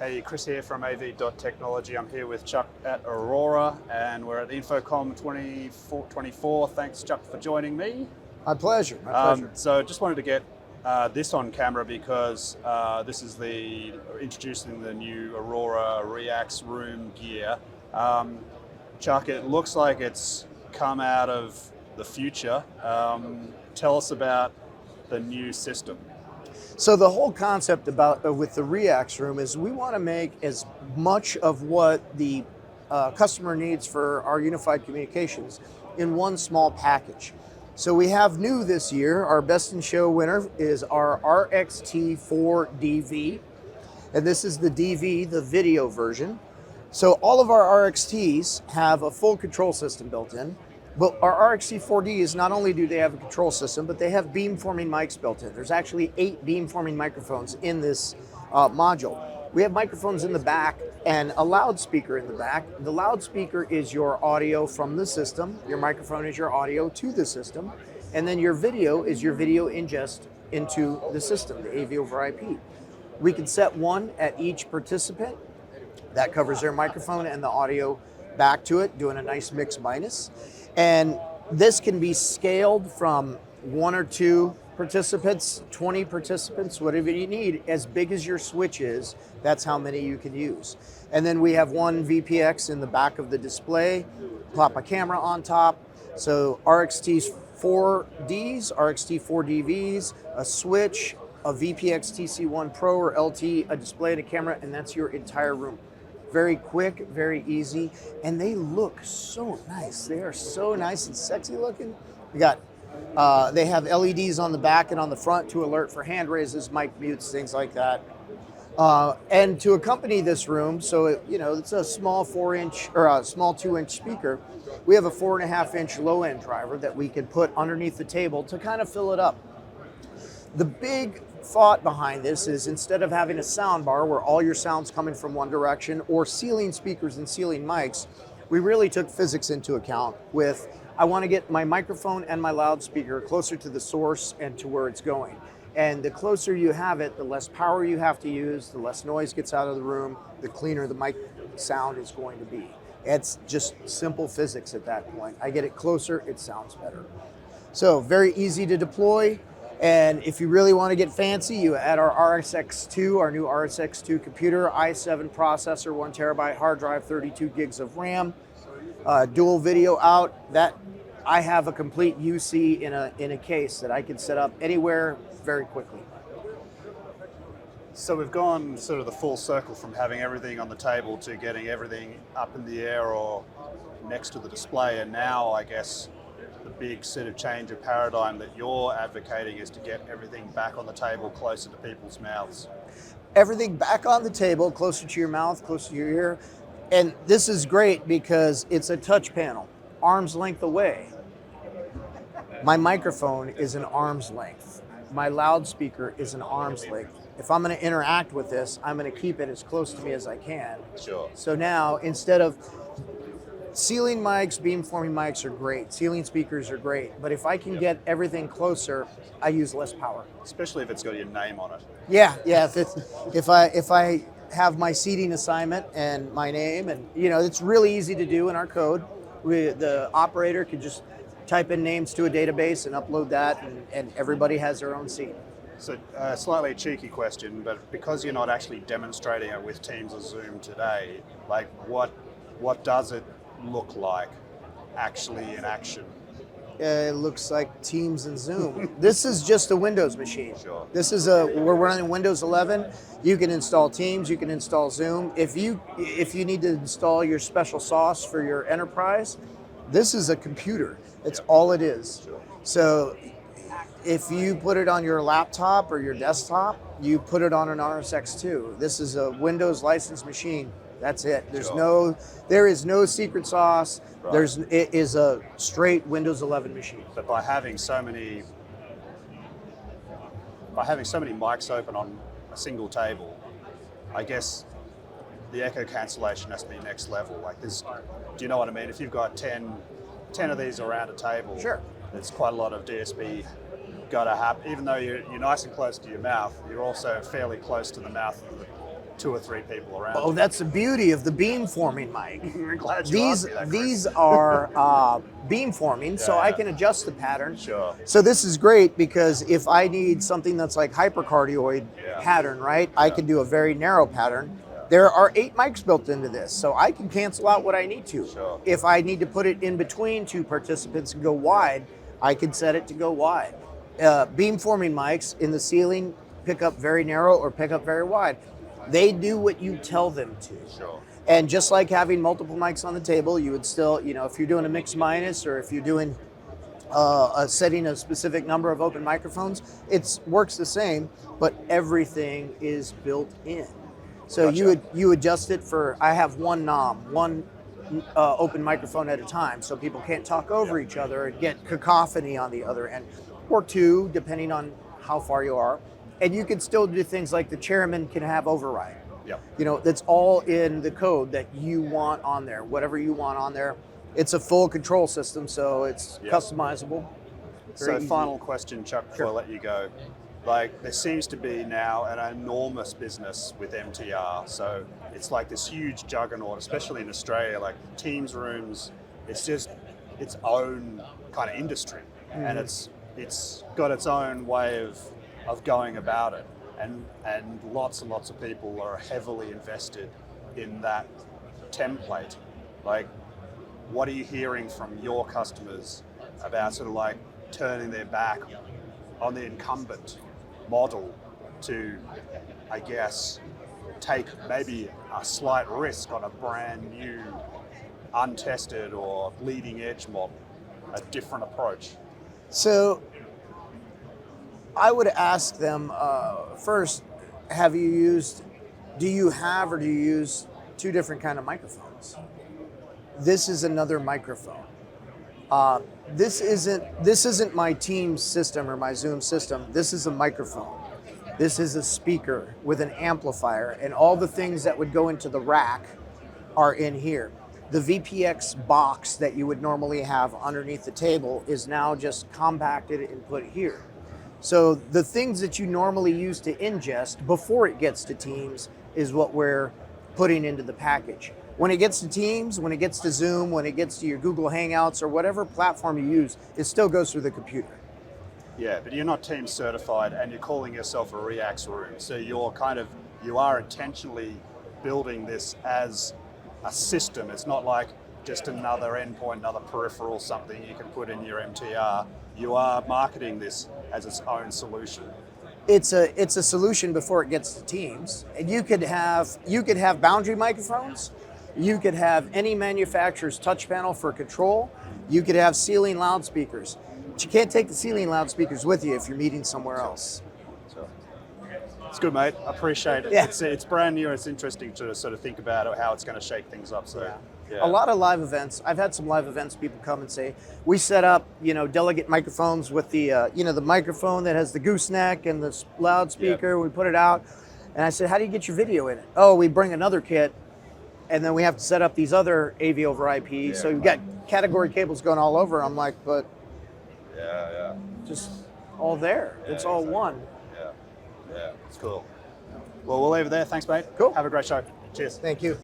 Hey, Chris here from AV.technology. I'm here with Chuck at Aurora, and we're at InfoComm 24. Thanks, Chuck, for joining me. My pleasure, my pleasure. So just wanted to get this on camera because this is introducing the new Aurora ReAX room gear. Chuck, it looks like it's come out of the future. Tell us about the new system. So the whole concept with the ReAX room is we want to make as much of what the customer needs for our unified communications in one small package. So we have new this year, our best in show winner is our RXT4DV, and this is the DV, the video version. So all of our RXTs have a full control system built in. But our RXT4D not only do they have a control system, but they have beamforming mics built in. There's actually 8 beamforming microphones in this module. We have microphones in the back and a loudspeaker in the back. The loudspeaker is your audio from the system. Your microphone is your audio to the system. And then your video is your video ingest into the system, the AV over IP. We can set one at each participant. That covers their microphone and the audio back to it, doing a nice mix minus. And this can be scaled from 1 or 2 participants, 20 participants, whatever you need. As big as your switch is, that's how many you can use. And then we have one VPX in the back of the display, plop a camera on top. So RXT4Ds, RXT4DVs, a switch, a VPX TC1 Pro or LT, a display and a camera, and that's your entire room. Very quick, very easy, and they look so nice. They are so nice and sexy looking. They have LEDs on the back and on the front to alert for hand raises, mic mutes, things like that. And to accompany this room, so it's a small 4-inch or a small 2-inch speaker. We have a 4.5-inch low-end driver that we can put underneath the table to kind of fill it up. The big thought behind this is instead of having a sound bar where all your sound's coming from one direction or ceiling speakers and ceiling mics, we really took physics into account with, I want to get my microphone and my loudspeaker closer to the source and to where it's going. And the closer you have it, the less power you have to use, the less noise gets out of the room, the cleaner the mic sound is going to be. It's just simple physics at that point. I get it closer, it sounds better. So very easy to deploy. And if you really want to get fancy, you add our RSX2, our new RSX2 computer, i7 processor, 1 terabyte hard drive, 32 gigs of RAM, dual video out. That I have a complete UC in a case that I can set up anywhere very quickly. So we've gone sort of the full circle from having everything on the table to getting everything up in the air or next to the display, and now I guess the big sort of change of paradigm that you're advocating is to get everything back on the table, closer to people's mouths. Everything back on the table, closer to your mouth, closer to your ear. And this is great because it's a touch panel, arm's length away. My microphone is an arm's length. My loudspeaker is an arm's length. If I'm going to interact with this, I'm going to keep it as close to me as I can. Sure. So now, instead of ceiling mics, beamforming mics are great. Ceiling speakers are great. But if I can get everything closer, I use less power. Especially if it's got your name on it. Yeah. If I have my seating assignment and my name, and it's really easy to do in our code. The operator can just type in names to a database and upload that, and everybody has their own seat. So a slightly cheeky question, but because you're not actually demonstrating it with Teams or Zoom today, like what does it look like actually in action? It looks like Teams and Zoom. This is just a Windows machine. Sure. We're running Windows 11. You can install Teams, you can install Zoom. If you need to install your special sauce for your enterprise, this is a computer. It's all it is. Sure. So if you put it on your laptop or your desktop, you put it on an RSX2. This is a Windows licensed machine. That's it. There is no secret sauce. Right. It is a straight Windows 11 machine. But by having so many mics open on a single table, I guess the echo cancellation has to be next level. Like this, do you know what I mean? If you've got 10 of these around a table, sure, there's quite a lot of DSP got to happen. Even though you're nice and close to your mouth, you're also fairly close to the mouth of the 2 or 3 people around. Oh, that's the beauty of the beamforming mic. I'm glad you asked me that, Chris. These are beamforming, so I yeah. can adjust the pattern. Sure. So this is great because if I need something that's like hypercardioid Yeah. pattern, right? I can do a very narrow pattern. There are 8 mics built into this, so I can cancel out what I need to. Sure. If I need to put it in between 2 participants and go wide, I can set it to go wide. Beamforming mics in the ceiling pick up very narrow or pick up very wide. They do what you tell them to. Sure. And just like having multiple mics on the table, you would still, you know, if you're doing a mix minus or if you're doing setting a specific number of open microphones, it works the same, but everything is built in. So Gotcha. you adjust it for, I have one knob, one open microphone at a time, so people can't talk over each other and get cacophony on the other end, or 2, depending on how far you are. And you can still do things like the chairman can have override. Yep. You know, that's all in the code that you want on there, whatever you want on there. It's a full control system, so it's customizable. So final question, Chuck, before I let you go. Like, there seems to be now an enormous business with MTR. So it's like this huge juggernaut, especially in Australia, like Teams rooms, it's just its own kind of industry. And it's got its own way of going about it. And lots and lots of people are heavily invested in that template. Like, what are you hearing from your customers about sort of like turning their back on the incumbent model to, I guess, take maybe a slight risk on a brand new, untested or leading edge model, a different approach? So I would ask them first, do you have or do you use 2 different kind of microphones? This is another microphone. This isn't my Teams system or my Zoom system. This is a microphone. This is a speaker with an amplifier, and all the things that would go into the rack are in here. The VPX box that you would normally have underneath the table is now just compacted and put here. So the things that you normally use to ingest before it gets to Teams is what we're putting into the package. When it gets to Teams, when it gets to Zoom, when it gets to your Google Hangouts or whatever platform you use, it still goes through the computer. Yeah, but you're not Teams certified and you're calling yourself a ReAX room. So you are intentionally building this as a system. It's not like just another endpoint, another peripheral, something you can put in your MTR. You are marketing this as its own solution. It's a solution before it gets to Teams. And you could have boundary microphones. You could have any manufacturer's touch panel for control. You could have ceiling loudspeakers. But you can't take the ceiling loudspeakers with you if you're meeting somewhere else. So, it's good, mate. I appreciate it. Yeah. It's brand new. It's interesting to sort of think about how it's going to shake things up. So, yeah. A lot of live events. I've had some live events. People come and say, we set up, delegate microphones with the, the microphone that has the gooseneck and the loudspeaker. Yep. We put it out. And I said, how do you get your video in it? Oh, we bring another kit. And then we have to set up these other AV over IP. Yeah, so you've got category cables going all over. I'm like, but just all there. Yeah, it's all exactly. one. Yeah, it's cool. Well, we'll leave it there. Thanks, mate. Cool. Have a great show. Cheers. Thank you.